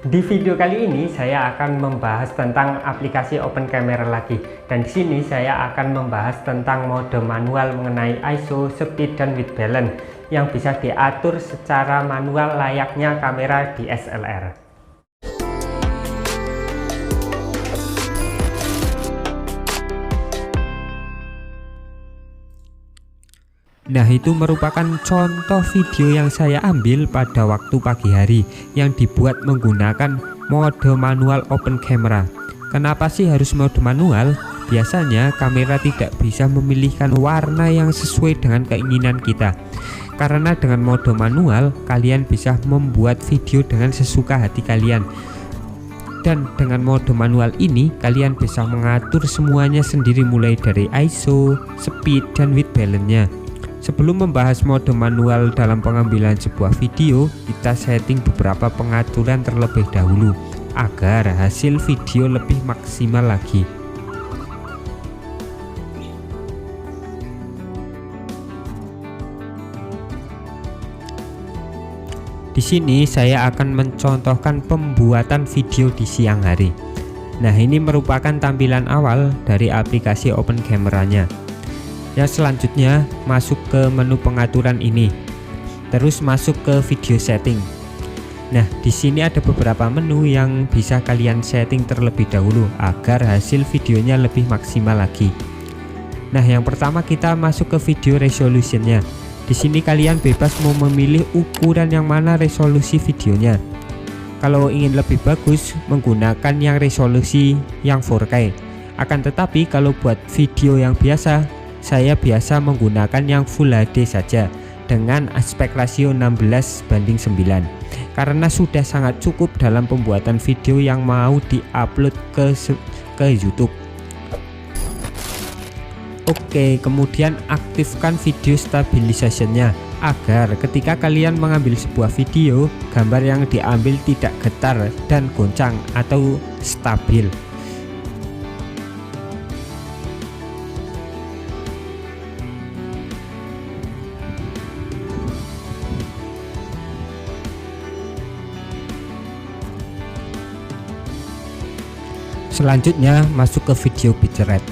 Di video kali ini saya akan membahas tentang aplikasi Open Camera lagi, dan di sini saya akan membahas tentang mode manual mengenai ISO, speed, dan white balance yang bisa diatur secara manual layaknya kamera DSLR. Nah, itu merupakan contoh video yang saya ambil pada waktu pagi hari yang dibuat menggunakan mode manual open camera. Kenapa sih harus mode manual? Biasanya kamera tidak bisa memilihkan warna yang sesuai dengan keinginan kita. Karena dengan mode manual, kalian bisa membuat video dengan sesuka hati kalian. Dan dengan mode manual ini, kalian bisa mengatur semuanya sendiri mulai dari ISO, speed, dan white balance-nya. Sebelum membahas mode manual dalam pengambilan sebuah video, kita setting beberapa pengaturan terlebih dahulu agar hasil video lebih maksimal lagi. Di sini saya akan mencontohkan pembuatan video di siang hari. Nah, ini merupakan tampilan awal dari aplikasi Open Camera-nya. Yang selanjutnya masuk ke menu pengaturan ini, terus masuk ke video setting. Nah, di sini ada beberapa menu yang bisa kalian setting terlebih dahulu agar hasil videonya lebih maksimal lagi. Nah, yang pertama kita masuk ke video resolutionnya. Di sini kalian bebas mau memilih ukuran yang mana resolusi videonya. Kalau ingin lebih bagus, menggunakan yang resolusi yang 4K. Akan tetapi kalau buat video yang biasa, saya biasa menggunakan yang Full HD saja dengan aspek rasio 16:9 karena sudah sangat cukup dalam pembuatan video yang mau diupload ke YouTube. Oke, kemudian aktifkan video stabilization-nya agar ketika kalian mengambil sebuah video, gambar yang diambil tidak getar dan goncang atau stabil. Selanjutnya masuk ke video bitrate.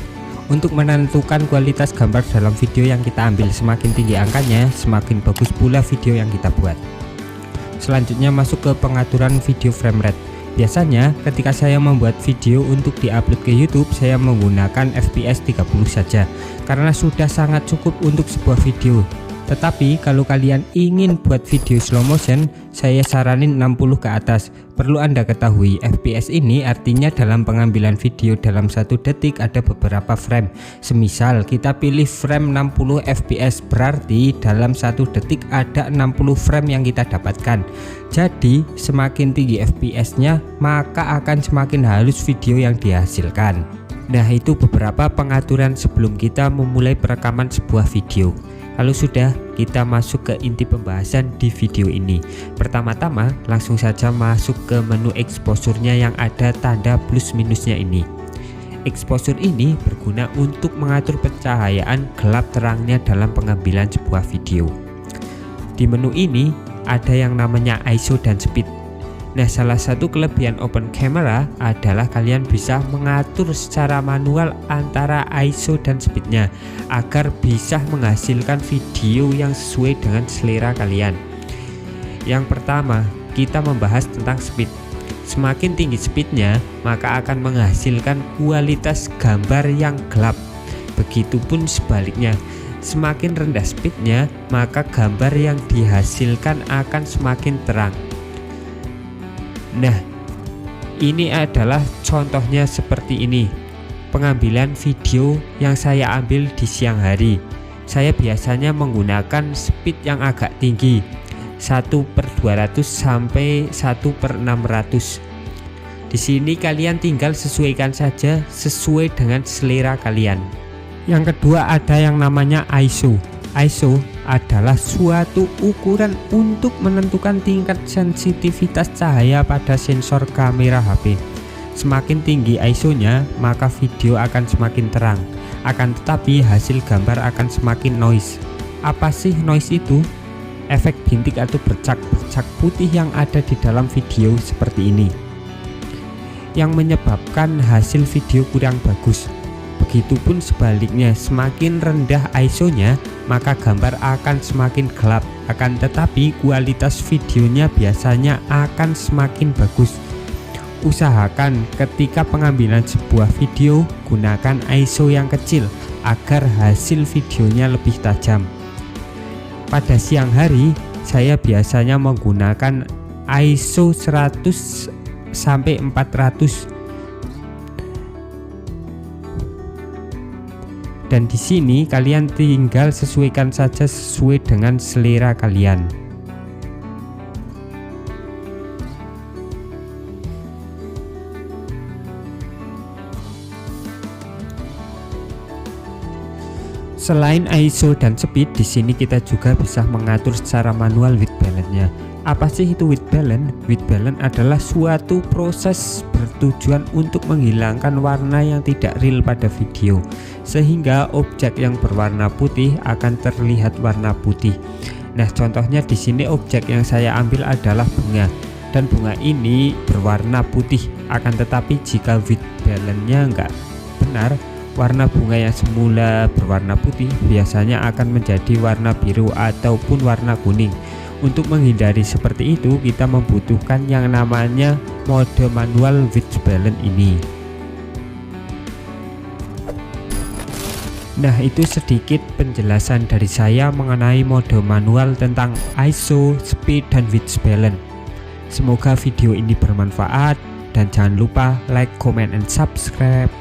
Untuk menentukan kualitas gambar dalam video yang kita ambil, semakin tinggi angkanya semakin bagus pula video yang kita buat. Selanjutnya masuk ke pengaturan video frame rate. Biasanya ketika saya membuat video untuk diupload ke YouTube, saya menggunakan FPS 30 saja karena sudah sangat cukup untuk sebuah video. Tetapi kalau kalian ingin buat video slow motion, saya saranin 60 ke atas. Perlu Anda ketahui, FPS ini artinya dalam pengambilan video dalam 1 detik ada beberapa frame. Semisal kita pilih frame 60 FPS, berarti dalam 1 detik ada 60 frame yang kita dapatkan. Jadi semakin tinggi FPS-nya, maka akan semakin halus video yang dihasilkan. Nah, itu beberapa pengaturan sebelum kita memulai perekaman sebuah video. Kalau sudah, kita masuk ke inti pembahasan di video ini. Pertama-tama langsung saja masuk ke menu exposure-nya yang ada tanda plus minusnya ini. Exposure ini berguna untuk mengatur pencahayaan gelap terangnya dalam pengambilan sebuah video. Di menu ini ada yang namanya ISO dan speed. Nah, salah satu kelebihan Open Camera adalah kalian bisa mengatur secara manual antara ISO dan speednya agar bisa menghasilkan video yang sesuai dengan selera kalian. Yang pertama, kita membahas tentang speed. Semakin tinggi speednya, maka akan menghasilkan kualitas gambar yang gelap. Begitupun sebaliknya, semakin rendah speednya, maka gambar yang dihasilkan akan semakin terang. Nah, ini adalah contohnya seperti ini. Pengambilan video yang saya ambil di siang hari. Saya biasanya menggunakan speed yang agak tinggi, 1/200 sampai 1/600. Di sini kalian tinggal sesuaikan saja sesuai dengan selera kalian. Yang kedua ada yang namanya ISO. ISO adalah suatu ukuran untuk menentukan tingkat sensitivitas cahaya pada sensor kamera HP. Semakin tinggi ISO-nya, maka video akan semakin terang. Akan tetapi hasil gambar akan semakin noise. Apa sih noise itu? Efek bintik atau bercak-bercak putih yang ada di dalam video seperti ini. yang menyebabkan hasil video kurang bagus. Begitupun sebaliknya, semakin rendah ISO-nya maka gambar akan semakin gelap, akan tetapi kualitas videonya biasanya akan semakin bagus. Usahakan ketika pengambilan sebuah video gunakan ISO yang kecil agar hasil videonya lebih tajam. Pada siang hari saya biasanya menggunakan ISO 100 sampai 400. Dan di sini kalian tinggal sesuaikan saja sesuai dengan selera kalian. Selain ISO dan speed, di sini kita juga bisa mengatur secara manual white balance-nya. Apa sih itu white balance? White balance adalah suatu proses bertujuan untuk menghilangkan warna yang tidak real pada video, sehingga objek yang berwarna putih akan terlihat warna putih. Nah, contohnya di sini objek yang saya ambil adalah bunga, dan bunga ini berwarna putih. Akan tetapi jika white balance-nya enggak benar, warna bunga yang semula berwarna putih biasanya akan menjadi warna biru ataupun warna kuning. Untuk menghindari seperti itu, kita membutuhkan yang namanya mode manual white balance ini. Nah, itu sedikit penjelasan dari saya mengenai mode manual tentang ISO, speed, dan white balance. Semoga video ini bermanfaat, dan jangan lupa like, comment, and subscribe.